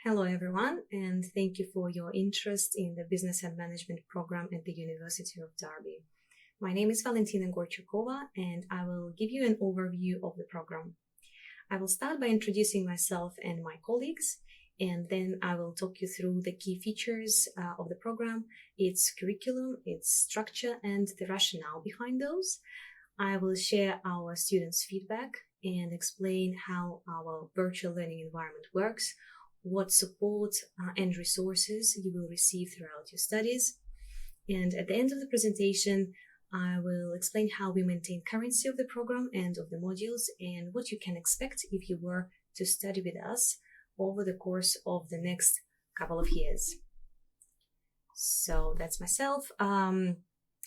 Hello, everyone, and thank you for your interest in the Business and Management program at the University of Derby. My name is Valentina Gorchukova, and I will give you an overview of the program. I will start by introducing myself and my colleagues, and then I will talk you through the key features of the program, its curriculum, its structure, and the rationale behind those. I will share our students' feedback and explain how our virtual learning environment works, what support and resources you will receive throughout your studies. And at the end of the presentation, I will explain how we maintain currency of the program and of the modules and what you can expect if you were to study with us over the course of the next couple of years. So that's myself. I'm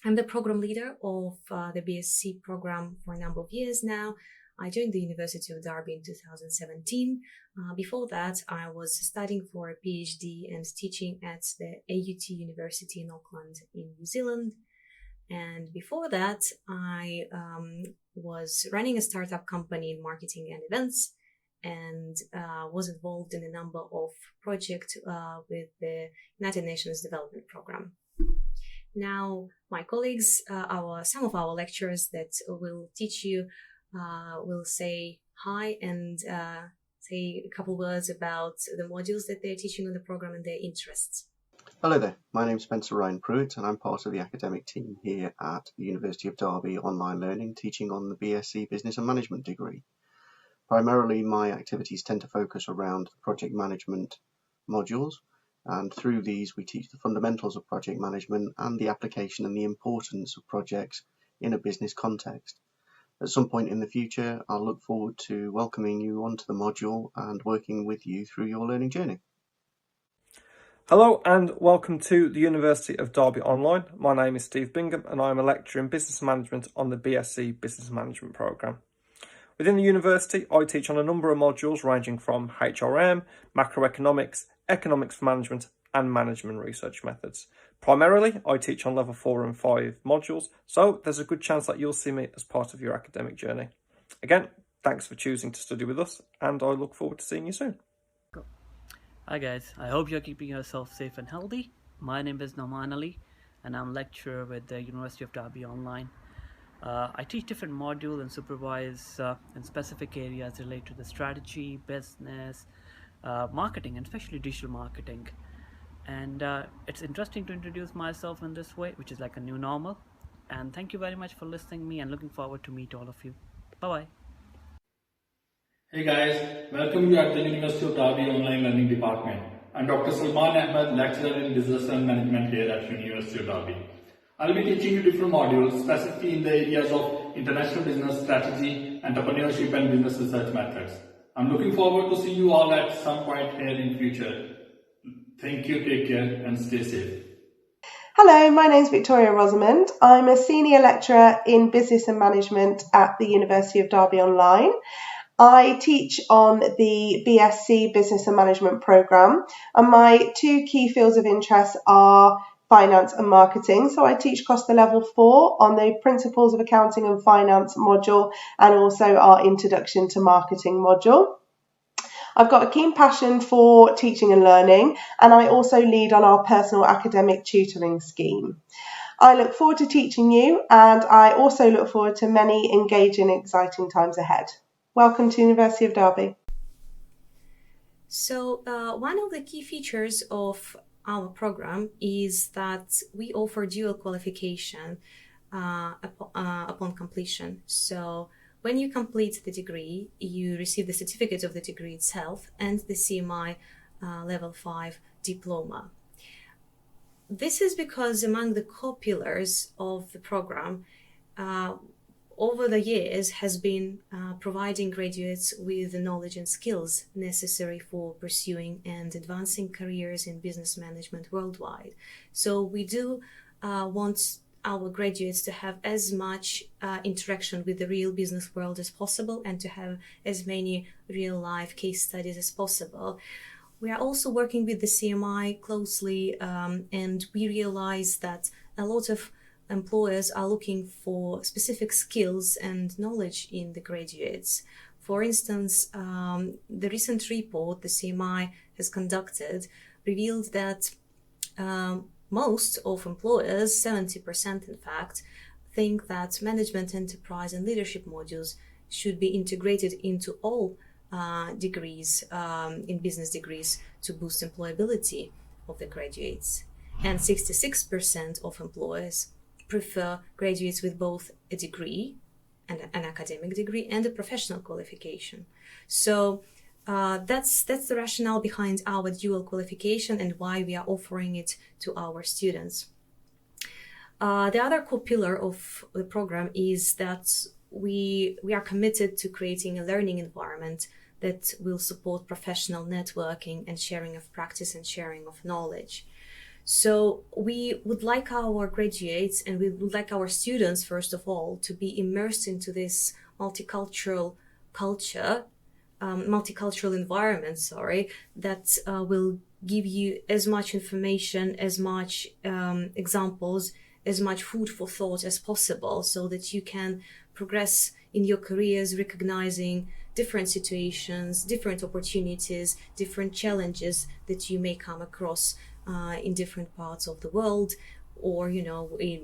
the program leader of the BSc program for a number of years now. I joined the University of Derby in 2017. Before that, I was studying for a PhD and teaching at the AUT University in Auckland in New Zealand. And before that, I was running a startup company in marketing and events and was involved in a number of projects with the United Nations Development Program. Now, my colleagues, some of our lecturers that will teach you will say hi and say a couple words about the modules that they're teaching on the program and their interests. Hello there, my name's Spencer Ryan Pruitt and I'm part of the academic team here at the University of Derby Online Learning, teaching on the BSc Business and Management degree. Primarily, my activities tend to focus around the project management modules, and through these we teach the fundamentals of project management and the application and the importance of projects in a business context. At some point in the future, I'll look forward to welcoming you onto the module and working with you through your learning journey. Hello and welcome to the University of Derby Online. My name is Steve Bingham and I'm a lecturer in Business Management on the BSc Business Management programme. Within the university, I teach on a number of modules ranging from HRM, macroeconomics, economics for management and management research methods. Primarily, I teach on level 4 and 5 modules, so there's a good chance that you'll see me as part of your academic journey. Again, thanks for choosing to study with us and I look forward to seeing you soon. Hi guys, I hope you're keeping yourself safe and healthy. My name is Nauman Ali and I'm a lecturer with the University of Derby Online. I teach different modules and supervise in specific areas related to the strategy, business, marketing, and especially digital marketing. And it's interesting to introduce myself in this way, which is like a new normal. And thank you very much for listening to me and looking forward to meet all of you. Bye-bye. Hey guys, welcome you at the University of Derby Online Learning Department. I'm Dr. Salman Ahmed, lecturer in Business and Management here at University of Derby. I'll be teaching you different modules, specifically in the areas of international business strategy, entrepreneurship and business research methods. I'm looking forward to see you all at some point here in future. Thank you, take care and stay safe. Hello, my name is Victoria Rosamond. I'm a senior lecturer in Business and Management at the University of Derby Online. I teach on the BSc Business and Management programme, and my two key fields of interest are finance and marketing. So I teach across the level 4 on the Principles of Accounting and Finance module and also our Introduction to Marketing module. I've got a keen passion for teaching and learning, and I also lead on our personal academic tutoring scheme. I look forward to teaching you, and I also look forward to many engaging and exciting times ahead. Welcome to University of Derby. So one of the key features of our program is that we offer dual qualification upon completion. So when you complete the degree, you receive the certificate of the degree itself and the CMI level 5 diploma. This is because among the core pillars of the program, over the years has been providing graduates with the knowledge and skills necessary for pursuing and advancing careers in business management worldwide. So we do want our graduates to have as much interaction with the real business world as possible and to have as many real life case studies as possible. We are also working with the CMI closely and we realize that a lot of employers are looking for specific skills and knowledge in the graduates. For instance, the recent report the CMI has conducted revealed that most of employers, 70% in fact, think that management, enterprise, and leadership modules should be integrated into all degrees, in business degrees, to boost employability of the graduates. And 66% of employers prefer graduates with both a degree, an academic degree, and a professional qualification. So that's the rationale behind our dual qualification and why we are offering it to our students. The other core pillar of the program is that we are committed to creating a learning environment that will support professional networking and sharing of practice and sharing of knowledge. So we would like our graduates and we would like our students, first of all, to be immersed into this multicultural environment, that will give you as much information, as much examples, as much food for thought as possible, so that you can progress in your careers, recognizing different situations, different opportunities, different challenges that you may come across in different parts of the world, or in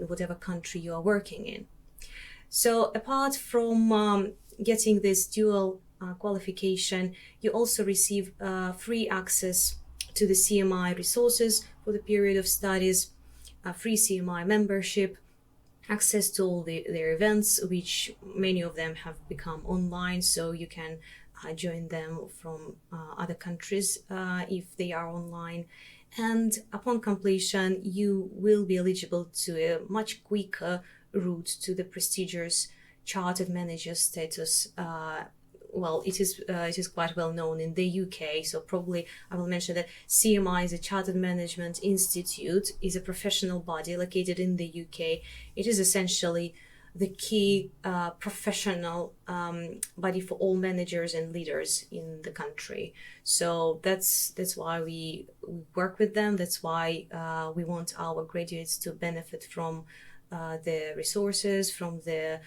whatever country you are working in. So apart from getting this dual qualification, you also receive free access to the CMI resources for the period of studies, free CMI membership, access to all their events, which many of them have become online, so you can join them from other countries if they are online. And upon completion, you will be eligible to a much quicker route to the prestigious Chartered Manager status. It is quite well known in the UK, so probably I will mention that CMI is a Chartered Management Institute, is a professional body located in the UK. It is essentially the key professional body for all managers and leaders in the country. So that's why we work with them. That's why we want our graduates to benefit from the resources, from the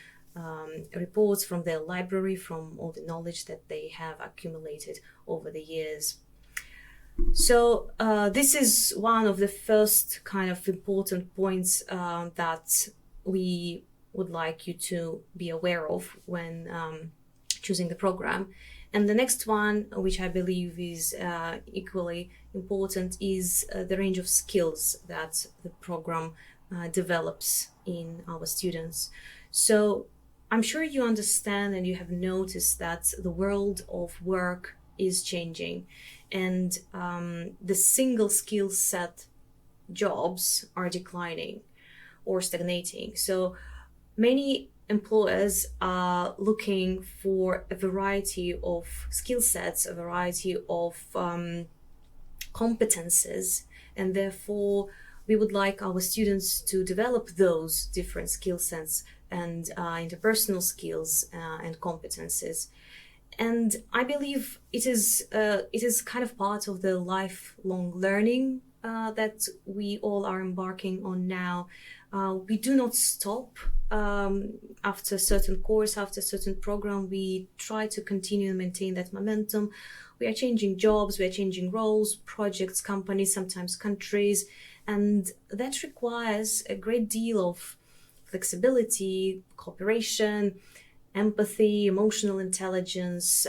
reports, from their library, from all the knowledge that they have accumulated over the years. So this is one of the first kind of important points that we would like you to be aware of when choosing the program. And the next one, which I believe is equally important, is the range of skills that the program develops in our students. So I'm sure you understand and you have noticed that the world of work is changing, and the single skill set jobs are declining or stagnating. So many employers are looking for a variety of skill sets, a variety of competences, and therefore we would like our students to develop those different skill sets and interpersonal skills and competences. And I believe it is kind of part of the lifelong learning that we all are embarking on now. We do not stop after a certain course, after a certain program. We try to continue and maintain that momentum. We are changing jobs, we are changing roles, projects, companies, sometimes countries, and that requires a great deal of flexibility, cooperation, empathy, emotional intelligence,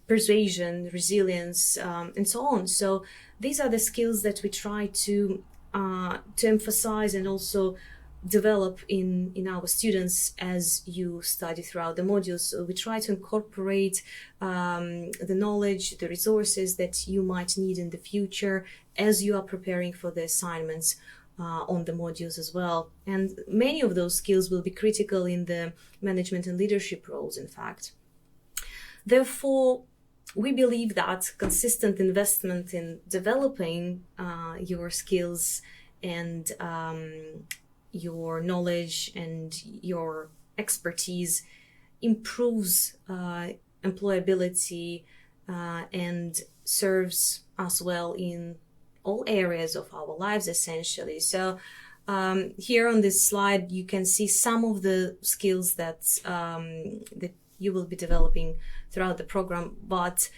persuasion, resilience, and so on. So these are the skills that we try to emphasize and also develop in our students as you study throughout the modules. So we try to incorporate the knowledge, the resources that you might need in the future as you are preparing for the assignments on the modules as well. And many of those skills will be critical in the management and leadership roles, in fact. Therefore, we believe that consistent investment in developing your skills and your knowledge and your expertise improves employability and serves us well in all areas of our lives, essentially. So here on this slide, you can see some of the skills that you will be developing throughout the program, but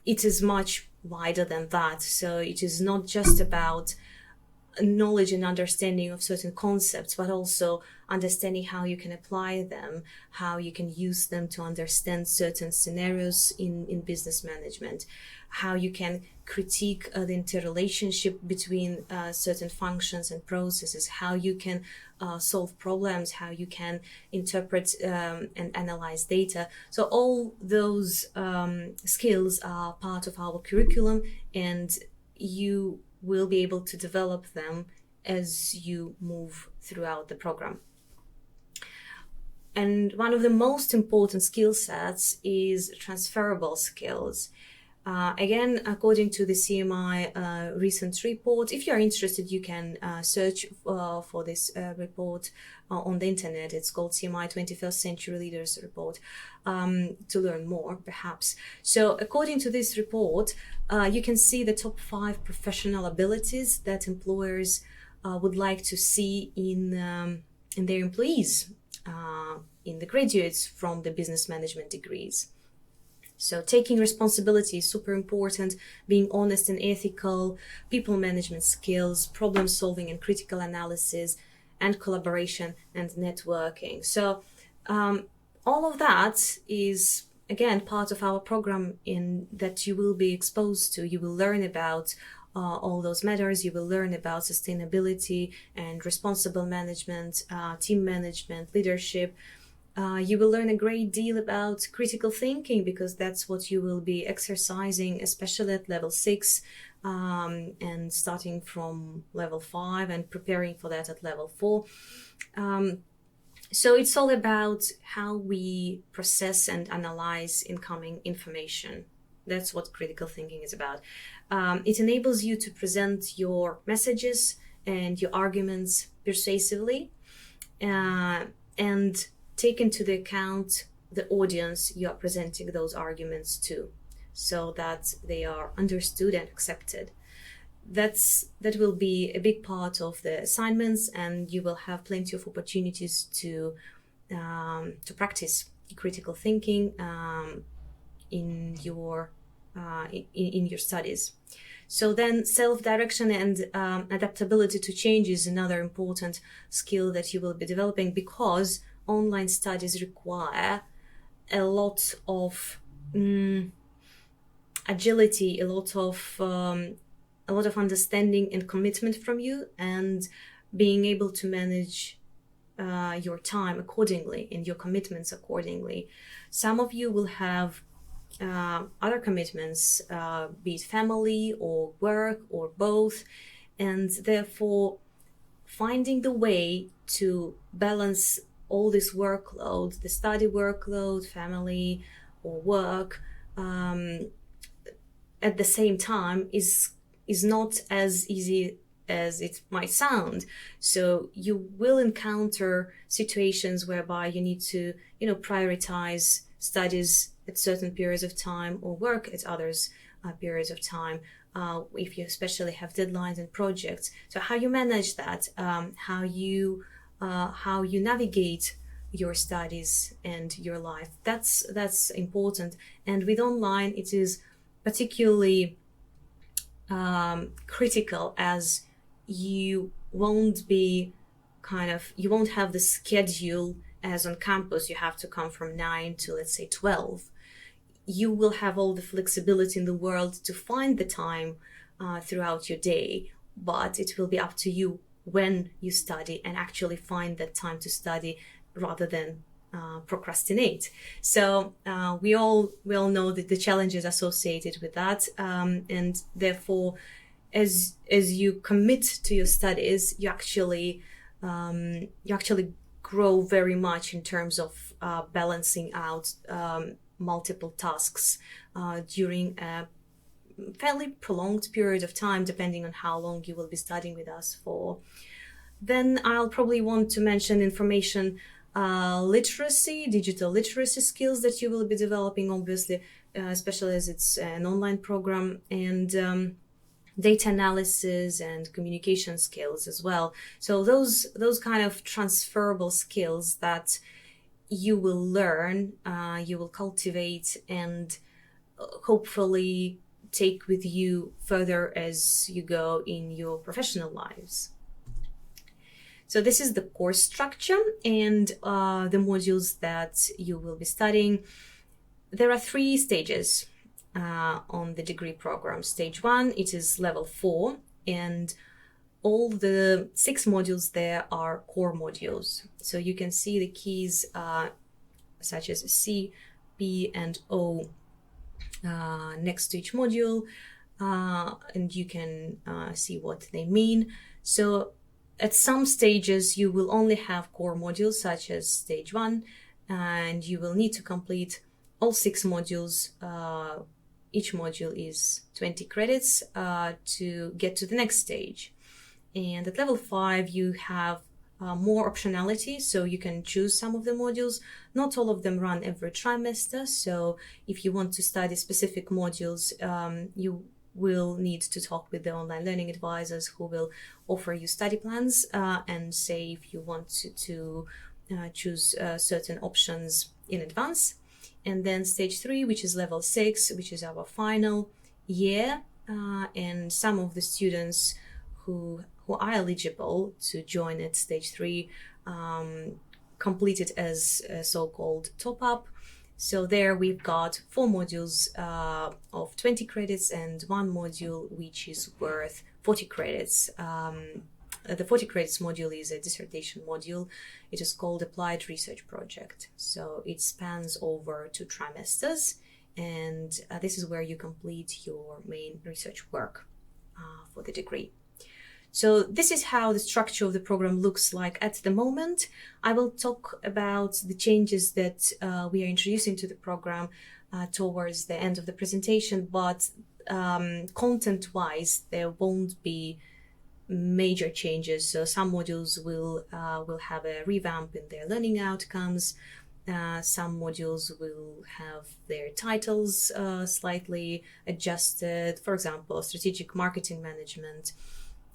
it is much wider than that. So it is not just about knowledge and understanding of certain concepts, but also understanding how you can apply them, how you can use them to understand certain scenarios in business management, how you can critique the interrelationship between certain functions and processes, how you can solve problems, how you can interpret and analyze data. So all those skills are part of our curriculum, and you will be able to develop them as you move throughout the program. And one of the most important skill sets is transferable skills. Again, according to the CMI recent report, if you are interested, you can search for this report on the internet. It's called CMI 21st Century Leaders Report, to learn more, perhaps. So according to this report, you can see the top 5 professional abilities that employers would like to see in their employees, in the graduates from the business management degrees. So taking responsibility is super important, being honest and ethical, people management skills, problem solving and critical analysis, and collaboration and networking. So all of that is, again, part of our program in that you will be exposed to. You will learn about all those matters. You will learn about sustainability and responsible management, team management, leadership. You will learn a great deal about critical thinking, because that's what you will be exercising, especially at level 6, and starting from level 5 and preparing for that at level 4. So it's all about how we process and analyze incoming information. That's what critical thinking is about. It enables you to present your messages and your arguments persuasively, and take into the account the audience you are presenting those arguments to, so that they are understood and accepted. That will be a big part of the assignments, and you will have plenty of opportunities to practice critical thinking in your studies. So then self-direction and adaptability to change is another important skill that you will be developing, because online studies require a lot of agility, a lot of understanding and commitment from you, and being able to manage your time accordingly and your commitments accordingly. Some of you will have other commitments, be it family or work or both, and therefore finding the way to balance all this workload, the study workload, family or work, at the same time is not as easy as it might sound. So you will encounter situations whereby you need to, prioritize studies at certain periods of time or work at others periods of time, if you especially have deadlines and projects. So how you manage that, how you navigate your studies and your life, that's important. And with online, it is particularly critical, as you won't have the schedule as on campus. You have to come from 9 to, let's say, 12. You will have all the flexibility in the world to find the time throughout your day, but it will be up to you when you study and actually find that time to study rather than procrastinate. So we all know that the challenges associated with that, and therefore, as you commit to your studies, you actually grow very much in terms of balancing out multiple tasks during a fairly prolonged period of time, depending on how long you will be studying with us for. Then I'll probably want to mention information literacy, digital literacy skills that you will be developing, obviously, especially as it's an online program, and data analysis and communication skills as well. So those kind of transferable skills that you will learn, you will cultivate, and hopefully take with you further as you go in your professional lives. So this is the course structure and the modules that you will be studying. There are 3 stages on the degree program. Stage 1, it is level 4, and all the 6 modules there are core modules. So you can see the keys such as C, P, and O next to each module, and you can see what they mean. So at some stages you will only have core modules such as stage 1, and you will need to complete all 6 modules. Each module is 20 credits to get to the next stage. And at level 5 you have more optionality, so you can choose some of the modules. Not all of them run every trimester, so if you want to study specific modules, you will need to talk with the online learning advisors who will offer you study plans and say if you want to choose certain options in advance. And then stage 3, which is level 6, which is our final year, and some of the students who are eligible to join at stage 3 complete it as a so-called top-up. So there we've got 4 modules of 20 credits and 1 module which is worth 40 credits. The 40 credits module is a dissertation module. It is called Applied Research Project. So it spans over 2 trimesters, and this is where you complete your main research work for the degree. So this is how the structure of the program looks like at the moment. I will talk about the changes that we are introducing to the program towards the end of the presentation, but content-wise, there won't be major changes. So some modules will have a revamp in their learning outcomes. Some modules will have their titles slightly adjusted. For example, strategic marketing management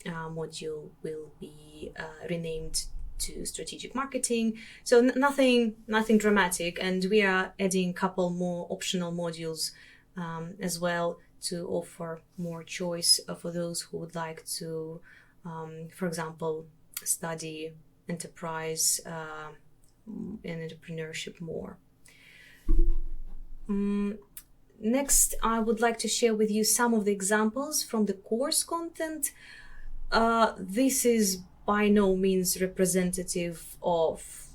module will be renamed to strategic marketing. So nothing dramatic, and we are adding a couple more optional modules as well to offer more choice for those who would like to, for example, study enterprise and entrepreneurship more. Next, I would like to share with you some of the examples from the course content. This is by no means representative of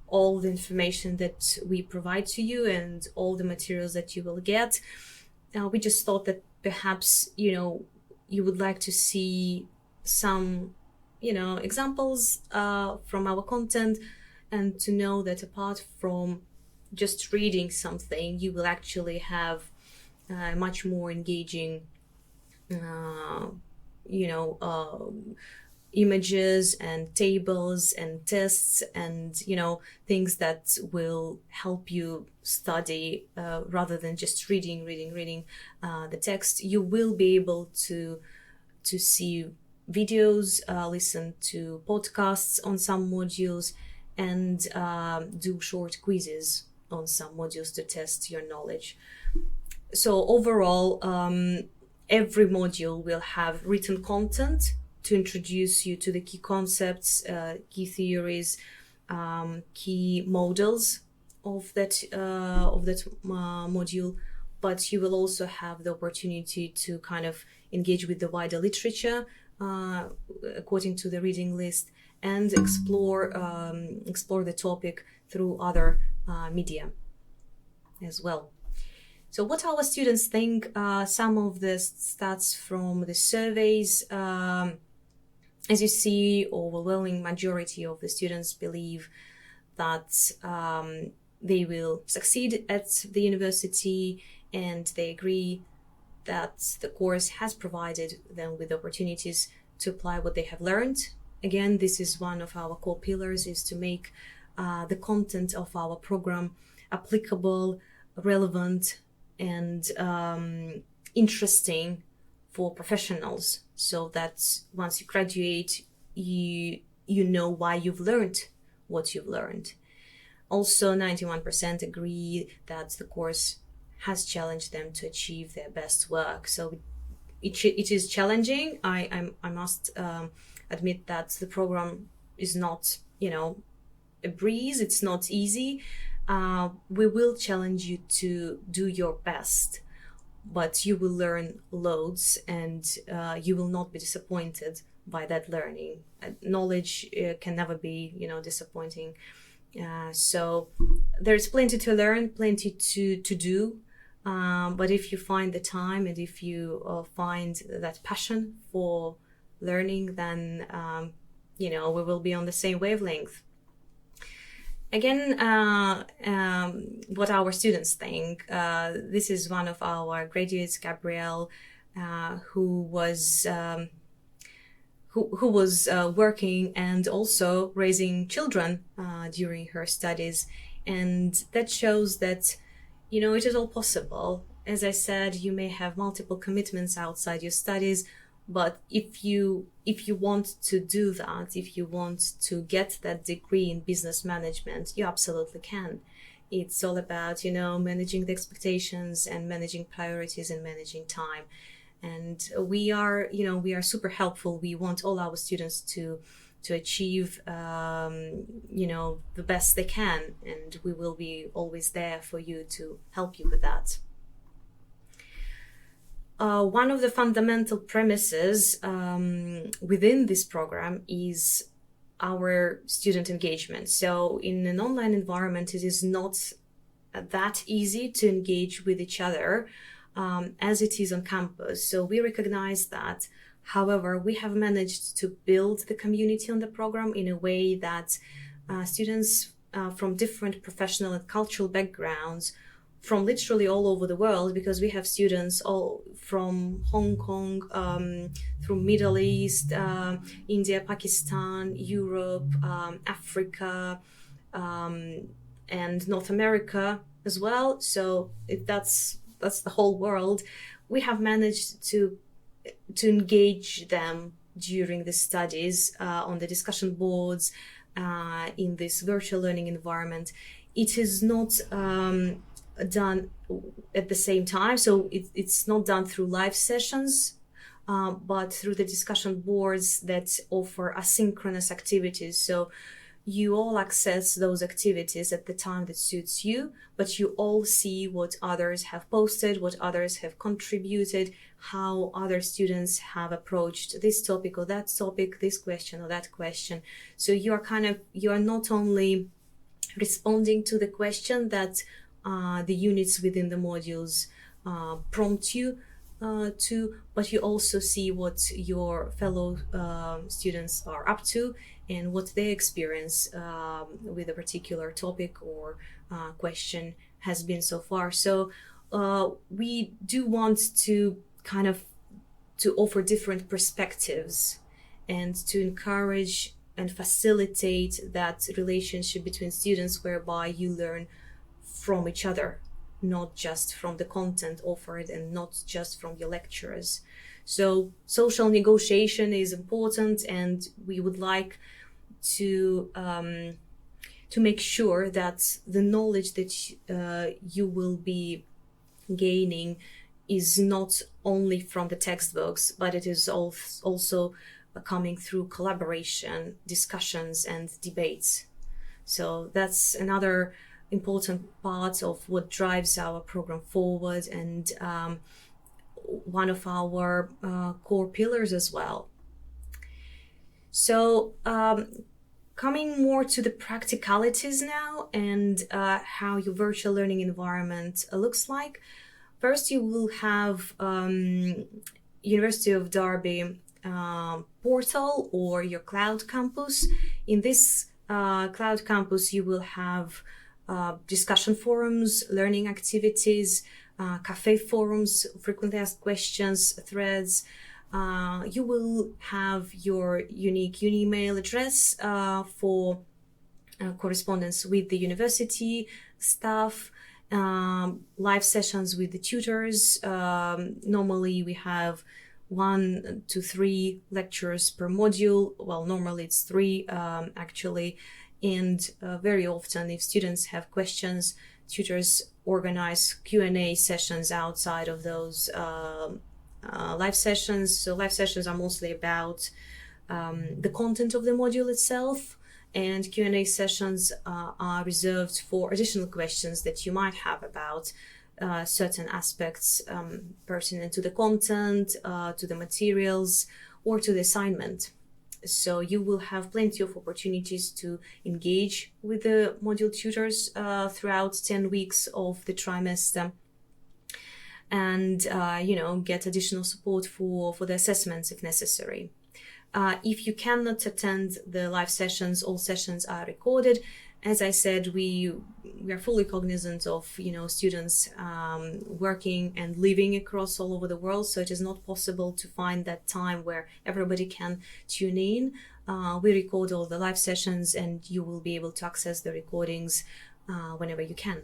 all the information that we provide to you and all the materials that you will get. We just thought that perhaps, you would like to see some, examples from our content, and to know that apart from just reading something, you will actually have much more engaging images and tables and tests and things that will help you study rather than just reading the text. You will be able to see videos, listen to podcasts on some modules, and do short quizzes on some modules to test your knowledge. So overall, every module will have written content to introduce you to the key concepts, key theories, key models of that module. But you will also have the opportunity to kind of engage with the wider literature according to the reading list, and explore the topic through other media as well. So what our students think, some of the stats from the surveys, as you see, overwhelming majority of the students believe that they will succeed at the university, and they agree that the course has provided them with opportunities to apply what they have learned. Again, this is one of our core pillars, is to make the content of our program applicable, relevant, and interesting for professionals, so that once you graduate, you know why you've learned what you've learned. Also, 91% agree that the course has challenged them to achieve their best work. So it is challenging. I must admit that the program is not, a breeze. It's not easy. We will challenge you to do your best, but you will learn loads, and you will not be disappointed by that learning. Knowledge can never be, disappointing. So there's plenty to learn, plenty to do. But if you find the time, and if you find that passion for learning, then, we will be on the same wavelength. Again, what our students think. This is one of our graduates, Gabrielle, who was working and also raising children during her studies, and that shows that it is all possible. As I said, you may have multiple commitments outside your studies, but if you want to do that, if you want to get that degree in business management, you absolutely can. It's all about, managing the expectations and managing priorities and managing time. And we are super helpful. We want all our students to achieve, the best they can, and we will be always there for you to help you with that. One of the fundamental premises within this program is our student engagement. So in an online environment, it is not that easy to engage with each other as it is on campus. So we recognize that. However, we have managed to build the community on the program in a way that students from different professional and cultural backgrounds, from literally all over the world, because we have students all from Hong Kong, through Middle East, India, Pakistan, Europe, Africa, and North America as well. So that's the whole world. We have managed to engage them during the studies on the discussion boards, in this virtual learning environment. It is not done at the same time, so it's not done through live sessions, but through the discussion boards that offer asynchronous activities. So you all access those activities at the time that suits you, but you all see what others have posted, what others have contributed, how other students have approached this topic or that topic, this question or that question. So you are not only responding to the question that the units within the modules prompt you to, but you also see what your fellow students are up to and what their experience with a particular topic or question has been so far. So we do want to to offer different perspectives and to encourage and facilitate that relationship between students, whereby you learn from each other, not just from the content offered and not just from your lecturers. So social negotiation is important, and we would like to make sure that the knowledge that you will be gaining is not only from the textbooks, but it is also coming through collaboration, discussions, and debates. So that's another important part of what drives our program forward, and one of our core pillars as well. So coming more to the practicalities now, and how your virtual learning environment looks like. First, you will have University of Derby portal or your cloud campus. In this cloud campus, you will have discussion forums, learning activities, cafe forums, frequently asked questions, threads. You will have your unique email address for correspondence with the university staff, live sessions with the tutors. Normally we have 1 to 3 lectures per module. Well, normally it's 3 actually, And very often, if students have questions, tutors organize Q&A sessions outside of those live sessions. So live sessions are mostly about the content of the module itself, and Q&A sessions are reserved for additional questions that you might have about certain aspects pertinent to the content, to the materials, or to the assignment. So you will have plenty of opportunities to engage with the module tutors throughout 10 weeks of the trimester, and get additional support for the assessments if necessary. If you cannot attend the live sessions, all sessions are recorded. As I said, we are fully cognizant of students working and living across all over the world, so it is not possible to find that time where everybody can tune in. We record all the live sessions, and you will be able to access the recordings whenever you can.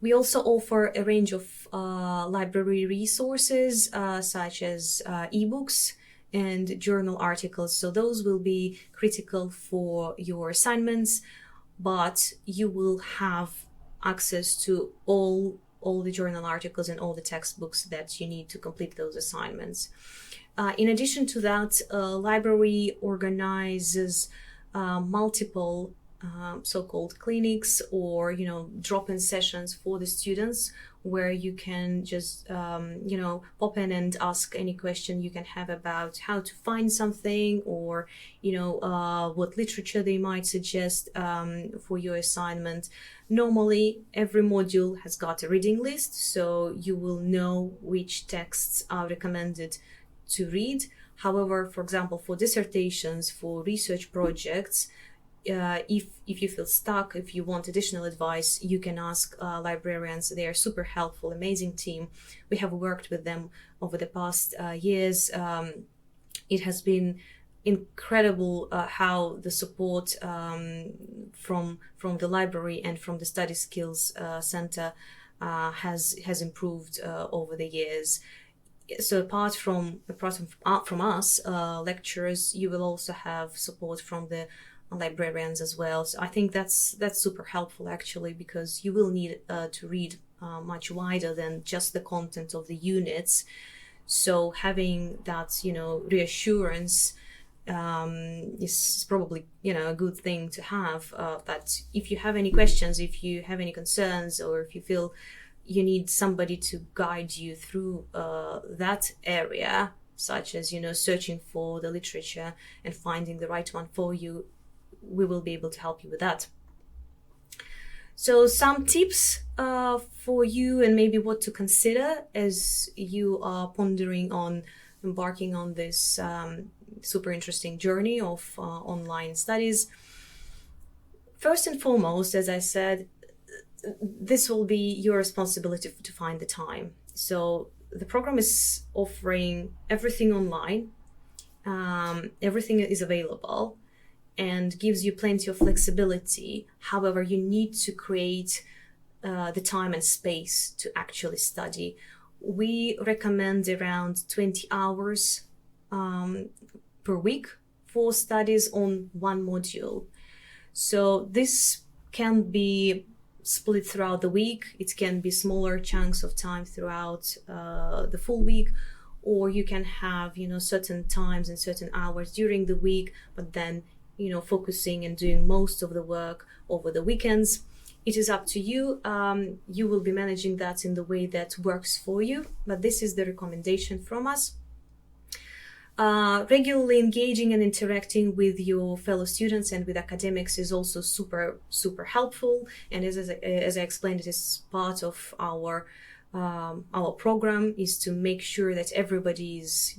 We also offer a range of library resources such as ebooks and journal articles. So those will be critical for your assignments, but you will have access to all the journal articles and all the textbooks that you need to complete those assignments. In addition to that, library organizes multiple so-called clinics or drop-in sessions for the students, where you can just pop in and ask any question you can have about how to find something, or what literature they might suggest for your assignment. Normally every module has got a reading list, so you will know which texts are recommended to read. However, for example, for dissertations, for research projects, if you feel stuck, if you want additional advice, you can ask librarians. They are super helpful, amazing team. We have worked with them over the past years. It has been incredible how the support from the library and from the Study Skills Center has improved over the years. So apart from us lecturers, you will also have support from the librarians as well. So I think that's super helpful actually, because you will need to read much wider than just the content of the units. So having that reassurance is probably a good thing to have, that if you have any questions, if you have any concerns, or if you feel you need somebody to guide you through that area, such as searching for the literature and finding the right one for you, we will be able to help you with that. So some tips for you, and maybe what to consider as you are pondering on embarking on this super interesting journey of online studies. First and foremost, as I said, this will be your responsibility to find the time. So the program is offering everything online, everything is available, and gives you plenty of flexibility. However, you need to create the time and space to actually study. We recommend around 20 hours per week for studies on one module. So this can be split throughout the week. It can be smaller chunks of time throughout the full week, or you can have certain times and certain hours during the week, but then focusing and doing most of the work over the weekends. It is up to you. You will be managing that in the way that works for you, but this is the recommendation from us. Regularly engaging and interacting with your fellow students and with academics is also super, super helpful. And as I explained, it is part of our program, is to make sure that everybody is,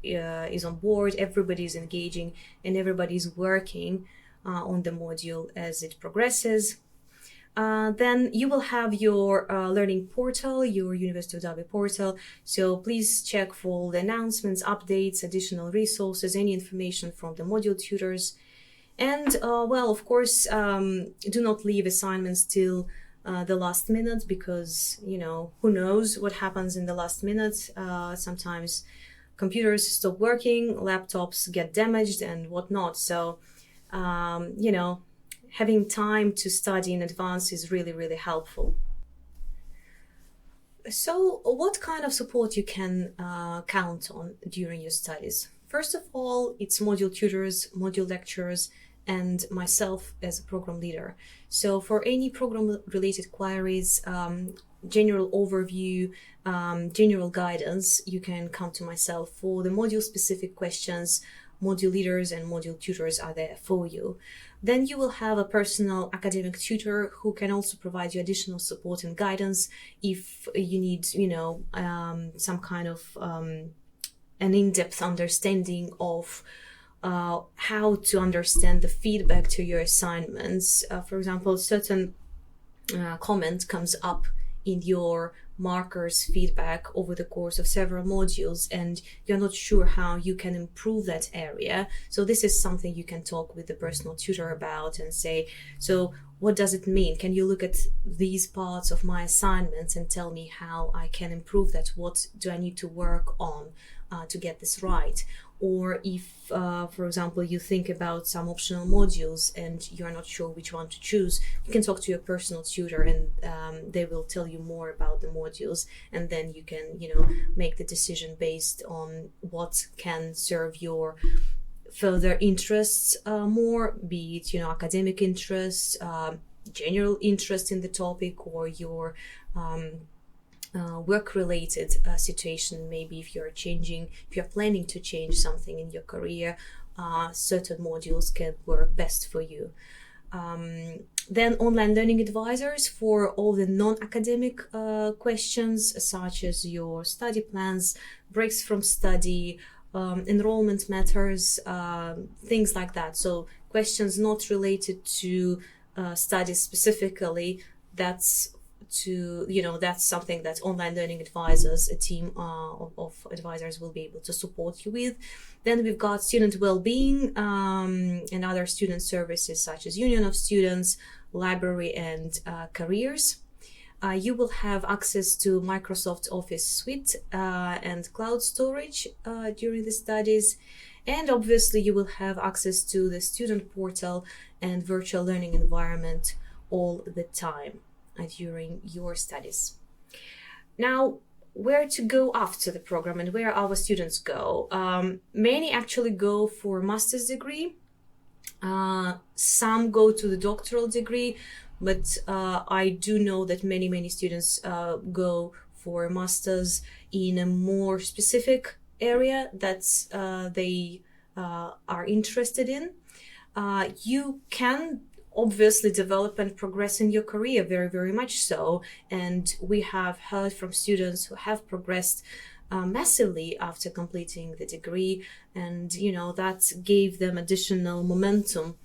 is on board, everybody is engaging, and everybody is working on the module as it progresses. Then you will have your learning portal, your University of Derby portal. So please check for all the announcements, updates, additional resources, any information from the module tutors. And of course, do not leave assignments till the last minute, because, who knows what happens in the last minute. Sometimes computers stop working, laptops get damaged and whatnot. So having time to study in advance is really, really helpful. So what kind of support you can count on during your studies? First of all, it's module tutors, module lecturers, and myself as a program leader. So for any program-related queries, general overview, general guidance, you can come to myself. For the module-specific questions, module leaders and module tutors are there for you. Then you will have a personal academic tutor who can also provide you additional support and guidance if you need, some kind of an in-depth understanding of how to understand the feedback to your assignments. For example, certain comment comes up in your markers feedback over the course of several modules, and you're not sure how you can improve that area. So this is something you can talk with the personal tutor about and say, so what does it mean? Can you look at these parts of my assignments and tell me how I can improve that? What do I need to work on to get this right? Or if, for example, you think about some optional modules and you're not sure which one to choose, you can talk to your personal tutor and they will tell you more about the modules, and then you can, make the decision based on what can serve your further interests more, be it, academic interests, general interest in the topic, or your work-related situation. Maybe if you're planning to change something in your career, certain modules can work best for you. Then online learning advisors for all the non-academic questions, such as your study plans, breaks from study, enrollment matters, things like that. So questions not related to studies specifically, that's something that online learning advisors, a team of advisors, will be able to support you with. Then we've got student well-being and other student services such as Union of Students, library, and careers. You will have access to Microsoft Office Suite and cloud storage during the studies. And obviously you will have access to the student portal and virtual learning environment all the time during your studies. Now, where to go after the program and where our students go? Many actually go for a master's degree. Some go to the doctoral degree, but I do know that many students go for a master's in a more specific area that they are interested in. You can obviously develop and progress in your career, very, very much so. And we have heard from students who have progressed massively after completing the degree, and that gave them additional momentum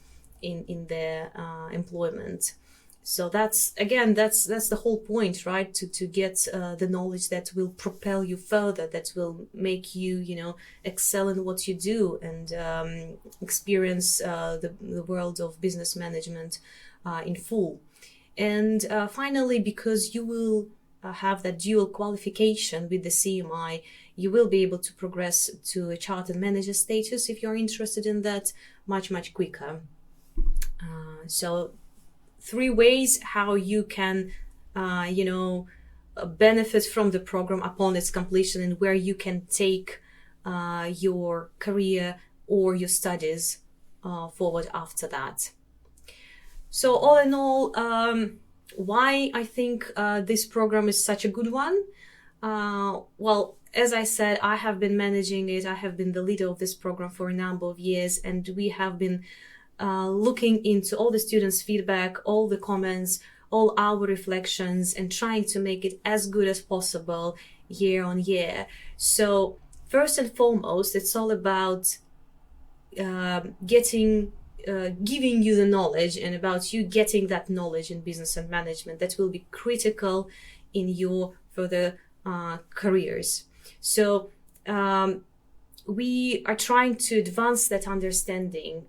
in their employment. So that's the whole point, right? To get the knowledge that will propel you further, that will make you, excel in what you do and experience the world of business management in full. And finally, because you will have that dual qualification with the CMI, you will be able to progress to a chartered manager status if you're interested in that much quicker. So 3 ways how you can, benefit from the program upon its completion, and where you can take your career or your studies forward after that. So all in all, why I think this program is such a good one? Well, as I said, I have been managing it. I have been the leader of this program for a number of years, and we have been looking into all the students' feedback, all the comments, all our reflections, and trying to make it as good as possible year on year. So first and foremost, it's all about giving you the knowledge, and about you getting that knowledge in business and management that will be critical in your further careers. So we are trying to advance that understanding.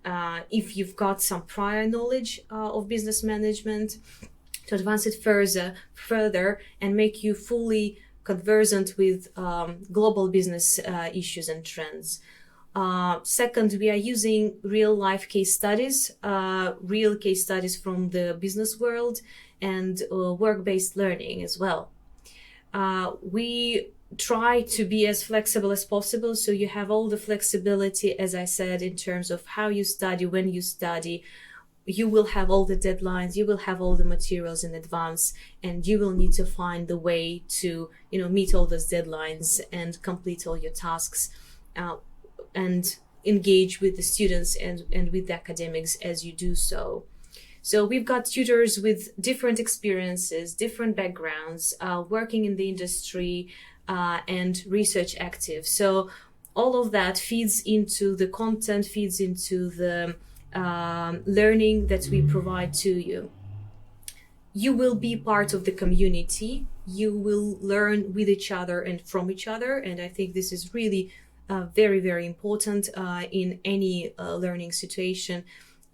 If you've got some prior knowledge of business management, to advance it further and make you fully conversant with global business issues and trends. Second, we are using real-life case studies, real case studies from the business world, and work-based learning as well. We try to be as flexible as possible, so you have all the flexibility, as I said, in terms of how you study, when you study. You will have all the deadlines, you will have all the materials in advance, and you will need to find the way to, meet all those deadlines and complete all your tasks, and engage with the students and with the academics as you do so. So we've got tutors with different experiences, different backgrounds, working in the industry, and research active. So all of that feeds into the content, feeds into the learning that we provide to you. You will be part of the community. You will learn with each other and from each other. And I think this is really very, very important in any learning situation.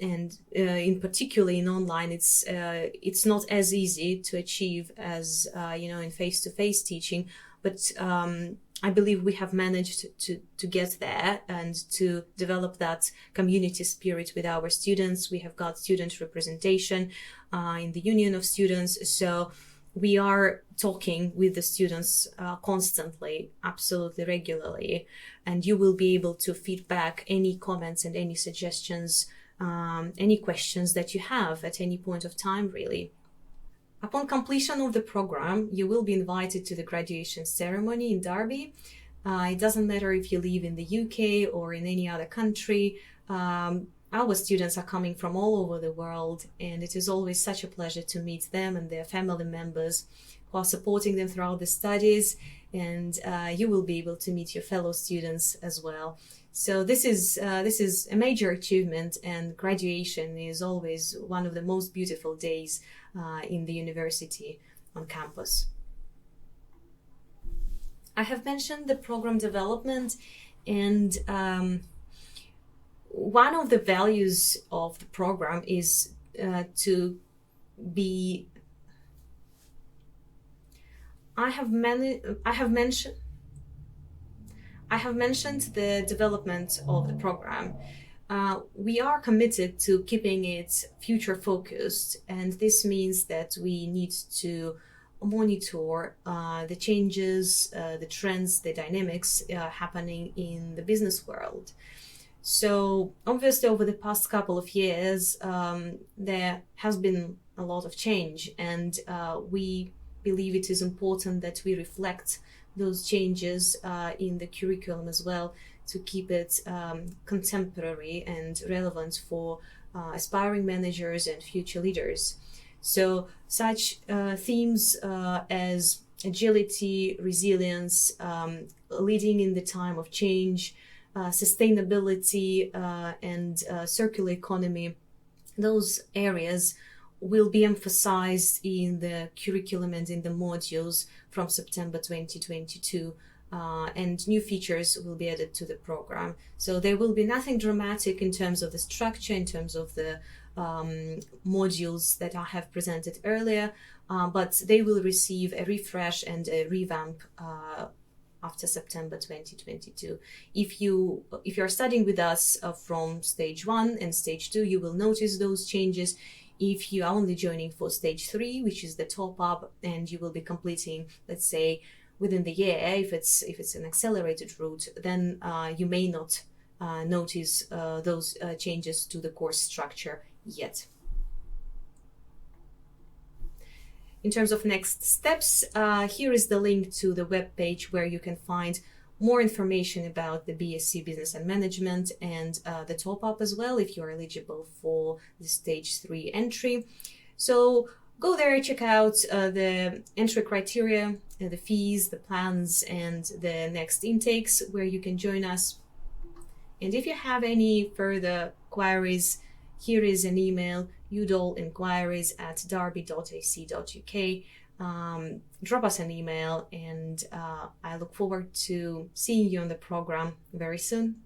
And in particular in online, it's not as easy to achieve as in face-to-face teaching. But I believe we have managed to get there and to develop that community spirit with our students. We have got student representation in the Union of Students. So we are talking with the students constantly, absolutely regularly. And you will be able to feed back any comments and any suggestions, any questions that you have at any point of time, really. Upon completion of the program, you will be invited to the graduation ceremony in Derby. It doesn't matter if you live in the UK or in any other country. Our students are coming from all over the world, and it is always such a pleasure to meet them and their family members who are supporting them throughout the studies, and you will be able to meet your fellow students as well. So this is a major achievement, and graduation is always one of the most beautiful days in the university on campus. I have mentioned the program development, and one of the values of the program is to be. I have mentioned the development of the program. We are committed to keeping it future focused, and this means that we need to monitor the changes, the trends, the dynamics happening in the business world. So obviously over the past couple of years, there has been a lot of change, and we believe it is important that we reflect those changes in the curriculum as well, to keep it contemporary and relevant for aspiring managers and future leaders. So such themes as agility, resilience, leading in the time of change, sustainability, and circular economy, those areas will be emphasized in the curriculum and in the modules from September 2022. And new features will be added to the program. So there will be nothing dramatic in terms of the structure, in terms of the modules that I have presented earlier, but they will receive a refresh and a revamp after September 2022. If you're studying with us from stage 1 and stage 2, you will notice those changes. If you are only joining for stage 3, which is the top up, and you will be completing, let's say, within the year, if it's an accelerated route, then you may not notice those changes to the course structure yet. In terms of next steps, here is the link to the web page where you can find more information about the BSc Business and Management and the top-up as well, if you're eligible for the Stage 3 entry. So go there, check out the entry criteria, the fees, the plans, and the next intakes where you can join us. And if you have any further queries, here is an email, udallenquiries@derby.ac.uk. Drop us an email, and I look forward to seeing you on the program very soon.